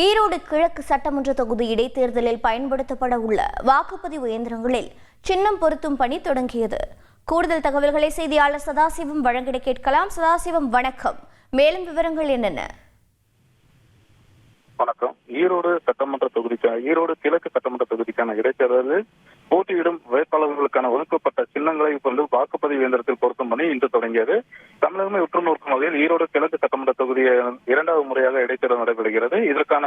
ஈரோடு கிழக்கு சட்டமன்ற தொகுதி இடைத்தேர்தலில் பயன்படுத்தப்பட உள்ள வாக்குப்பதிவு இயந்திரங்களில் சின்னம் பொருத்தும் பணி தொடங்கியது. கூடுதல் தகவல்களை செய்தியாளர் சதாசிவம் வழங்கிட கேட்கலாம். சதாசிவம், வணக்கம். மேலும் விவரங்கள் என்னென்ன? வணக்கம். ஈரோடு கிழக்கு சட்டமன்ற தொகுதிக்கான இடைத்தேர்தலில் போட்டியிடும் வேட்பாளர்களுக்கான ஒதுக்கப்பட்ட சின்னங்களை கொண்டு வாக்குப்பதிவு இயந்திரத்தில் பொருத்தும் பணி இன்று தொடங்கியது. தமிழகமே உற்று நோக்கும் வகையில் ஈரோடு கிழக்கு சட்டமன்ற தொகுதியை இரண்டாவது முறையாக இடைத்தேர்தல் நடைபெறுகிறது. இதற்கான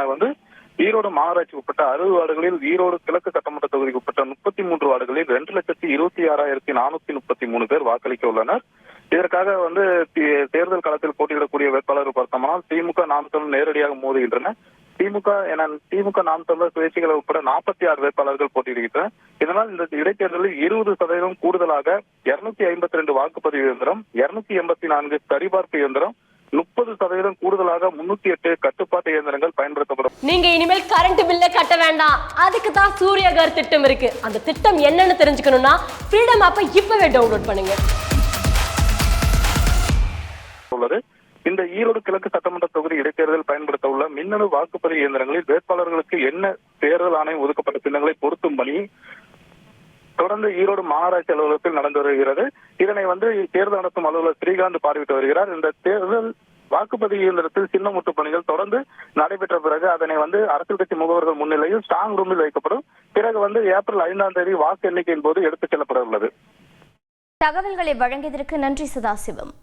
ஈரோடு மாநகராட்சி உட்பட்ட 60 வார்டுகளில், ஈரோடு கிழக்கு சட்டமன்ற தொகுதிக்கு உட்பட்ட 33 வார்டுகளில் 2,26,433 பேர் வாக்களிக்க உள்ளனர். இதற்காக தேர்தல் களத்தில் போட்டியிடக்கூடிய வேட்பாளர்கள் பார்த்தோம்னால் திமுக, நாம் தமிழர் நேரடியாக மோதுகின்றனர். திமுக நாம் தமிழர் சுயேட்சைகள் உட்பட 46 வேட்பாளர்கள் போட்டியிடுகின்றனர். இதனால் இந்த இடைத்தேர்தலில் 20% கூடுதலாக 252 வாக்குப்பதிவு இயந்திரம், 284 சரிபார்ப்பு இயந்திரம், 30% கூடுதலாக 308 கட்டுப்பாட்டு இயந்திரங்கள் பயன்படுத்தப்படும். நீங்க இனிமேல் கரண்ட் பில்ல கட்ட வேண்டாம். அதுக்கு தான் சூரியகர் திட்டம் இருக்கு. அந்த திட்டம் என்னன்னு தெரிஞ்சுக்கணும்னா ஃப்ரீடம் ஆப்பை இப்பவே டவுன்லோட் பண்ணுங்க. இந்த ஈரோடு கிழக்கு சட்டமன்ற தொகுதி இடைத்தேர்தலில் பயன்படுத்த உள்ள மின்னணு வாக்குப்பதிவு இயந்திரங்களில் வேட்பாளர்களுக்கு என்ன தேர்தல் ஆணையம் ஒதுக்கப்பட்ட சின்னங்களை பொருத்தும் பணி தொடர்ந்து ஈரோடு மாநகராட்சி அலுவலகத்தில் நடந்து வருகிறது. இதனை தேர்தல் நடத்தும் அலுவலர் ஸ்ரீகாந்த் பார்வையிட்டு வருகிறார். இந்த தேர்தல் வாக்குப்பதிவு இயந்திரத்தில் சின்னம் ஒட்டு பணிகள் தொடர்ந்து நடைபெற்ற பிறகு அதனை அரசியல் கட்சி முகவர்கள் முன்னிலையில் ஸ்ட்ராங் ரூமில் வைக்கப்படும். பிறகு ஏப்ரல் 5ஆம் தேதி வாக்கு எண்ணிக்கையின் போது எடுத்துச் செல்லப்பட உள்ளது. தகவல்களை வழங்கியதற்கு நன்றி சதாசிவம்.